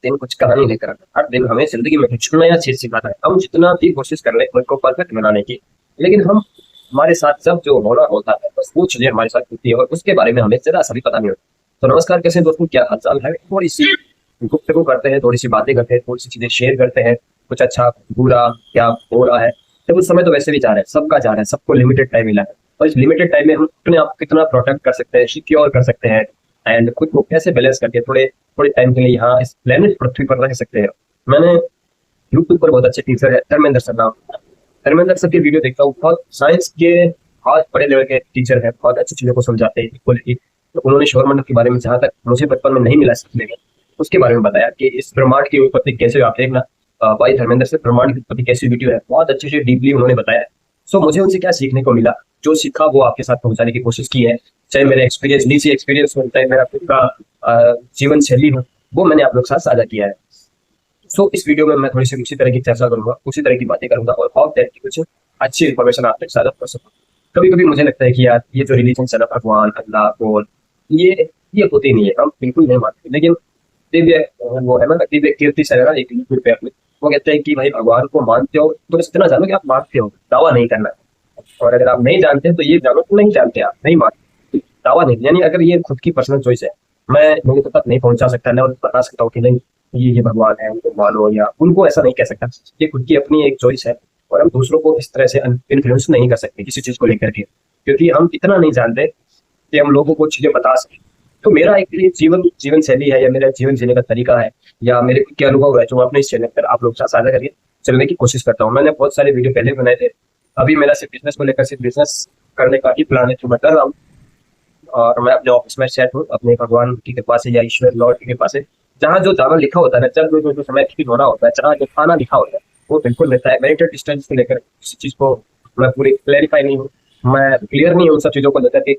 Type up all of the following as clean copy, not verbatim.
दिन कुछ कहानी लेकर आता है, हर दिन हमें जिंदगी में कुछ नया चीज सिखाता है। हम जितना भी कोशिश कर ले खुद को परफेक्ट बनाने की, लेकिन हम हमारे साथ सब जो होना होता है बस वो चीजें हमारे साथ होती है और उसके बारे में हमें जरा सा भी पता नहीं होता। तो नमस्कार, कैसे हैं दोस्तों, क्या हाल चाल है? थोड़ी सी गुफ्तगू करते हैं, थोड़ी सी बातें करते हैं, थोड़ी सी चीजें शेयर करते हैं, कुछ अच्छा बुरा क्या हो रहा है। तो उस समय तो वैसे भी जा रहा है, सबका जा रहा है, सबको लिमिटेड टाइम मिला है और इस लिमिटेड टाइम में हम अपने आप को कितना प्रोटेक्ट कर सकते हैं, सिक्योर कर सकते हैं एंड खुद को कैसे बैलेंस करके थोड़े थोड़े टाइम के लिए यहाँ इस प्लेनेट पृथ्वी पर रह सकते हैं। मैंने यूट्यूब पर बहुत अच्छे टीचर है धर्मेंद्र सर नाम, धर्मेंद्र सर की वीडियो देखता हूँ। बहुत साइंस के बहुत बड़े लेवल के टीचर है, बहुत अच्छी चीजों को समझाते हैं इक्वलिटी। तो उन्होंने सौरमंडल के बारे में जहाँ तक मुझे बचपन में नहीं मिला सीखने में, उसके बारे में बताया कि इस ब्रह्मांड की उत्पत्ति कैसे हुई। आप देखना भाई धर्मेंद्र से ब्रह्मांड की उत्पत्ति कैसी वीडियो है, बहुत अच्छे से डीपली उन्होंने बताया। सो मुझे उनसे क्या सीखने को मिला, जो सीखा वो आपके साथ पहुंचाने की कोशिश की है। चाहे मेरा एक्सपीरियंस निजी एक्सपीरियंस हो, चाहे मेरा खुद का जीवन शैली हो, वो मैंने आप लोग के साथ साझा किया है। सो इस वीडियो में मैं थोड़ी सी उसी तरह की चर्चा करूंगा, उसी तरह की बातें करूंगा और होप दैट की कुछ अच्छी इन्फॉर्मेशन आप तक साझा कर सकूं। कभी कभी मुझे लगता है कि यार ये जो रिलीजन है ना, भगवान अल्लाह गॉड, ये होती नहीं है, हम बिल्कुल नहीं मानते। लेकिन दिव्य वो है ना, दिव्य कीर्ति से है ना, एक यूट्यूब पे अपने वो कहते हैं कि भाई भगवान को मानते हो तो बस इतना जानो कि आप मानते हो, दावा नहीं करना। और अगर आप नहीं जानते तो ये जानो कि नहीं जानते, आप नहीं मानते, दावा नहीं। यानी अगर ये खुद की पर्सनल चॉइस है, मैं लोगों तक नहीं पहुंचा सकता ना, और बता सकता हूँ कि नहीं ये भगवान है उनको मानो, या उनको ऐसा नहीं कह सकता। ये खुद की अपनी एक चॉइस है और हम दूसरों को इस तरह से इन्फ्लुएंस नहीं कर सकते किसी चीज को लेकर के, क्योंकि हम इतना नहीं जानते कि हम लोगों को चीजें बता सकें। तो मेरा एक ये जीवन जीवन शैली है, या मेरा जीवन जीने का तरीका है, या मेरे खुद के अनुभव है, जो मैं अपने इस चैनल पर आप लोग के साथ साझा करके चलने की कोशिश करता हूँ। मैंने बहुत सारे वीडियो पहले बनाए थे, अभी मेरा सिर्फ बिजनेस को लेकर सिर्फ बिजनेस करने का ही प्लान है जो मैं कर रहा हूँ। और मैं अपने ऑफिस में सेट हूँ अपने भगवान की कृपा से या ईश्वर लॉर्ड की कृपा से। जहाँ जो दावा लिखा होता है ना, जब जो समय ठीक होना होता है, जहाँ जो खाना लिखा होता है वो बिल्कुल मिलता है। मेरिटेड डिस्टेंस को लेकर किसी चीज को मैं पूरी क्लैरिफाई नहीं हूँ, मैं क्लियर नहीं हूँ उन सब चीजों को लेकर के।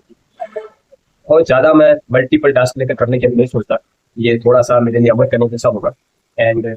और ज्यादा मैं मल्टीपल टास्क लेकर करने के लिए नहीं सोचता, ये थोड़ा सा मेरे लिए अवॉइड करने जैसा होगा। एंड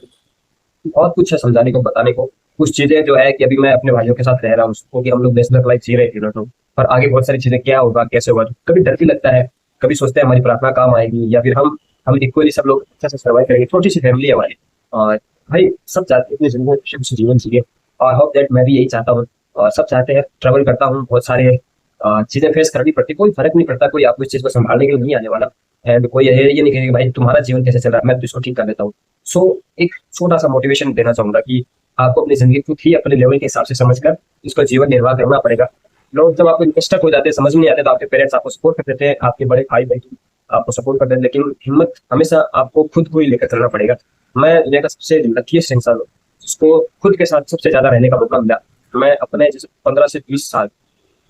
बहुत कुछ है समझाने को बताने को। कुछ चीजें जो है कि अभी मैं अपने भाइयों के साथ रह रहा हूँ, क्योंकि हम लोग बैचलर लाइफ जी रहे थे तो, पर आगे बहुत सारी चीजें क्या होगा कैसे होगा कभी डर भी लगता है। कभी सोचते हैं हमारी प्रार्थना काम आएगी, या फिर हम इक्वली सब लोग अच्छे से सर्वाइव करेंगे। छोटी सी फैमिली है हमारी, और भाई सब चाहते हैं अपनी जिंदगी में खुशी खुशी जीवन जिए, और होप दैट मैं भी यही चाहता हूँ। और सब चाहते हैं, ट्रेवल करता हूँ, बहुत सारे चीजें फेस करनी पड़ती, कोई फर्क नहीं पड़ता, कोई आपको इस चीज को संभालने के लिए नहीं आने वाला। एंड कोई ये नहीं कहेगा भाई तुम्हारा जीवन कैसे चल रहा है, मैं तो इसको ठीक कर लेता हूँ। सो एक छोटा सा मोटिवेशन देना चाहूंगा कि आपको अपनी जिंदगी खुद ही अपने लेवल के हिसाब से समझकर इसको जीवन निर्वाह करना पड़ेगा। लोग जब आपको स्टक हो जाते हैं, समझ में नहीं आते, तो आपके पेरेंट्स आपको सपोर्ट कर देते हैं, आपके बड़े भाई बहन आपको सपोर्ट कर देते हैं, लेकिन हिम्मत हमेशा आपको खुद को ही लेकर चलना पड़ेगा। मैं दुनिया का सबसे लकीस्ट इंसान हूँ जिसको खुद के साथ सबसे ज्यादा रहने का मौका मिला। मैं अपने जैसे 15 से 20 साल,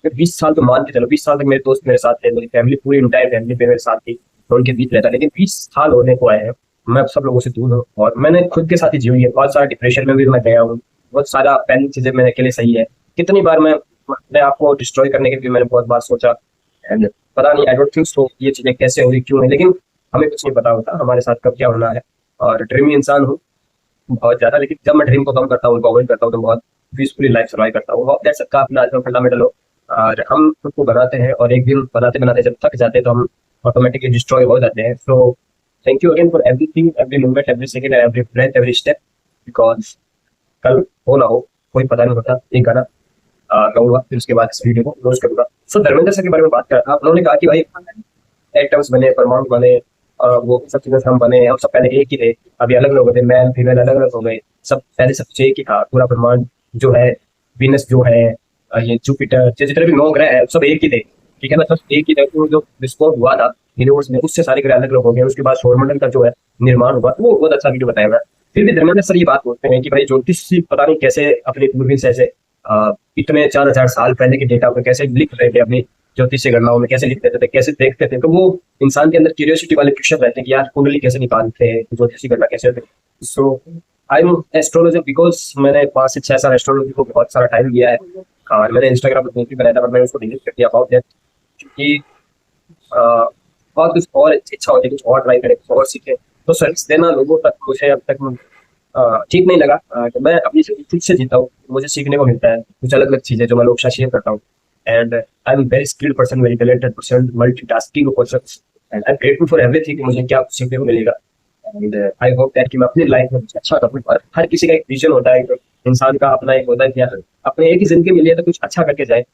20 साल तो मान के चलो, 20 साल तक मेरे दोस्त मेरे साथ थे, मेरी फैमिली पूरी इंटायर फैमिली मेरे साथ थी, तो उनके बीच रहता। लेकिन 20 साल होने को आए हैं, मैं सब लोगों से दूर हूँ और मैंने खुद के साथ ही जीवन है। बहुत सारा डिप्रेशन में भी मैं गया हूँ, बहुत सारा पहली चीजें मेरे के लिए सही है। कितनी बार मैं अपने आप को डिस्ट्रॉय करने के लिए मैंने बहुत बार सोचा, एंड पता नहीं आई डोंट थिंक सो ये चीजें कैसे हो रही क्यों नहीं, लेकिन हमें कुछ नहीं पता होता हमारे साथ कब क्या होना है। और ड्रीमी इंसान हूँ बहुत ज्यादा, लेकिन जब मैं ड्रीम को कम करता हूँ, उनको अवॉइड करता हूँ, तो बहुत पीसफुली लाइफ सर्वाइव करता हूँ। दैट्स सबका अपना फंडामेंटल हो। और हम खुद को बनाते हैं, और एक दिन बनाते बनाते जब थक जाते हैं तो हम ऑटोमेटिकली डिस्ट्रॉय हो जाते हैं। So thank you again for everything, every moment, every second, every breath, every step, because कल हो ना हो कोई पता नहीं होता। एक गाना गाऊंगा, फिर उसके बाद इस वीडियो को क्लोज करूंगा। सो धर्मेंद्र सर के बारे में बात कर रहा था, उन्होंने कहा कि भाई एटम्स बने, परमाणु बने, वो सब चीजें हम बने, हम सब पहले एक ही थे, अभी अलग अलग हो गए, मैल फीमेल अलग अलग हो गए, सब पहले सब कुछ एक ही था। पूरा ब्रह्मांड जो है, वीनस जो है, ये जुपिटर, जितने भी 9 ग्रह है सब एक ही थे, ठीक है ना, सब एक ही थे। तो जो विस्फोट हुआ था यूनिवर्स में, उससे सारे ग्रह अलग अलग हो गए। उसके बाद सौरमंडल का जो है निर्माण हुआ, वो बहुत अच्छा वीडियो बताया हुआ है। फिर भी धर्मेंद्र सर ये बात बोलते हैं कि भाई ज्योतिष पता नहीं कैसे अपने दूरबीन से ऐसे इतने 4000 साल पहले के डेटा को कैसे लिख रहे थे, अपनी ज्योतिषीय गणनाओं में कैसे लिख देते थे, कैसे देखते थे। तो वो इंसान के अंदर क्यूरियोसिटी वाले क्वेश्चन रहते हैं कि यार कुंडली कैसे निकालते हैं, ज्योतिषी गणना कैसे होते हैं। सो आई एम एस्ट्रोलॉजर बिकॉज मैंने 5 से 6 साल एस्ट्रोलॉजी को बहुत सारा टाइम दिया है, और मैंने इंस्टाग्राम पर दोस्त भी बनाया था, पर मैंने उसको डिलीट कर दिया अबाउट दैट, क्योंकि बहुत कुछ और इच्छा होती है, कुछ और ट्राई करें, कुछ और सीखे। तो सर्विस देना लोगों तक मुझे अब तक ठीक नहीं लगा। तो मैं अपनी जिंदगी खुद से जीता हूँ, मुझे सीखने को मिलता है कुछ अलग अलग चीजें जो मैं लोग के साथ शेयर करता हूँ। And I am very skilled person, very talented person, multitasking person, and I am grateful for everything कि मुझे क्या सीखने को मिलेगा। एंड आई होप दैट कि मैं अपनी लाइफ में कुछ अच्छा करूँ। और हर किसी का एक विजन होता है, एक इंसान का अपना एक होता है कि यार अपने एक ही जिंदगी मिली है तो कुछ अच्छा करके जाए।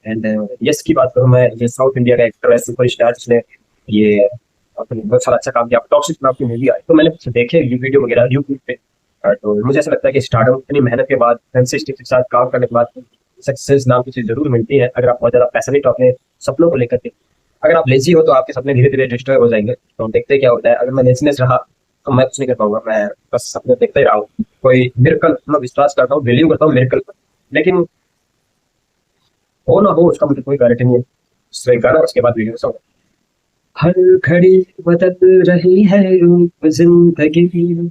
एंड यस की बात करूँ, मैं ये साउथ इंडिया का एक्टर है सुपर स्टार, जिसने ये अपने बहुत सारा अच्छा काम किया। टॉक्सिक नाम की मूवी आई तो मैंने कुछ देखे वीडियो वगैरह यूट्यूब पे। तो मुझे ऐसा लगता है कि स्टार्टअप इतनी मेहनत के बाद, कंसिस्टेंसी के साथ काम करने के बाद सक्सेस नाम की चीज जरूर मिलती है, अगर आप बहुत ज्यादा पैशनेट हो अपने सपनों को लेकर के। अगर आप लेजी हो तो आपके सपने धीरे धीरे डिस्ट्रॉय हो जाएंगे। तो देखते हैं क्या होता है। अगर मैं लेजीनेस रहा तो मैं कुछ नहीं कर पाऊंगा, मैं बस सपने देखते ही रहा हूँ। कोई मिरेकल, मैं विश्वास करता हूँ, बिलीव करता हूँ मिरेकल पर, लेकिन हो ना हो उसका मुझे कोई गारंटी नहीं है। सो एक गाना, उसके बाद वीडियो सॉन्ग। हर घड़ी बदल रही है रूप जिंदगी,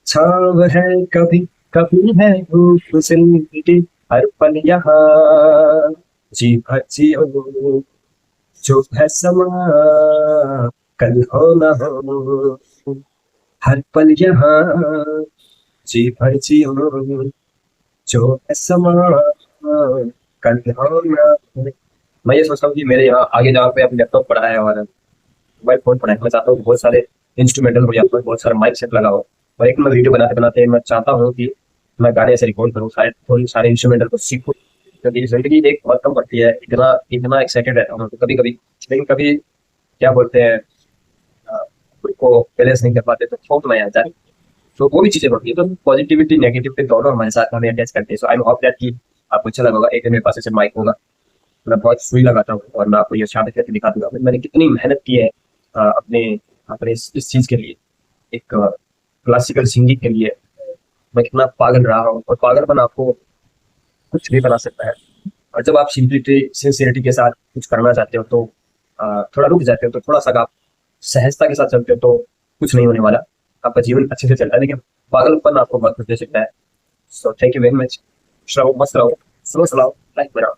छाव है कभी कभी है धूप जिंदगी, हर पल यहाँ जी भर जियो, जो है समा कल हो ना हो, हर पल यहाँ जी भर जियो, जो है समा कल हो ना हो। मैं ये सोचता हूँ कि मेरे यहाँ आगे जहाँ पे अपने लैपटॉप पड़ा है और मोबाइल फोन पड़ा है, मैं चाहता हूँ कि बहुत सारे इंस्ट्रूमेंटल हो, या फिर बहुत सारा माइक सेट लगा हो। और एक मैं वीडियो बनाते बनाते मैं चाहता हूँ कि मैं गाने ऐसे रिकॉर्ड करूँ, शायद थोड़ी सारे इंस्ट्रूमेंटल को सीखूं। क्योंकि जिंदगी एक बहुत कम पड़ती है, इतना इतना एक्साइटेड रहता हूँ कभी कभी, लेकिन कभी क्या बोलते हैं खुद को बैलेंस नहीं कर पाते तो थोक में आ जाता है। तो वो भी चीजें होती है। तो पॉजिटिविटी नेगेटिविटी दोनों हमारे साथ हमें अटैच करते हैं। सो आई होप दैट कि आपको अच्छा लगा होगा। एक दिन मेरे पास ऐसे माइक होगा, मैं बहुत सुई लगाता हूँ और मैं आपको ये साबित करके दिखा दूंगा मैंने कितनी मेहनत की है अपने अपने इस चीज के लिए, एक क्लासिकल सिंगिंग के लिए। मैं कितना पागल रहा हूँ, और पागलपन आपको कुछ भी बना सकता है। और जब आप सिंपलिटी सिंसियरिटी के साथ कुछ करना चाहते हो तो थोड़ा रुक जाते हो, तो थोड़ा सा आप सहजता के साथ चलते हो तो कुछ नहीं होने वाला, आपका जीवन अच्छे से चल रहा है। लेकिन पागलपन आपको बहुत कुछ दे सकता है। सो थैंक यू वेरी मच। रहो, मस्त रहो, स्लो चलाओ, लाइफ में रहो।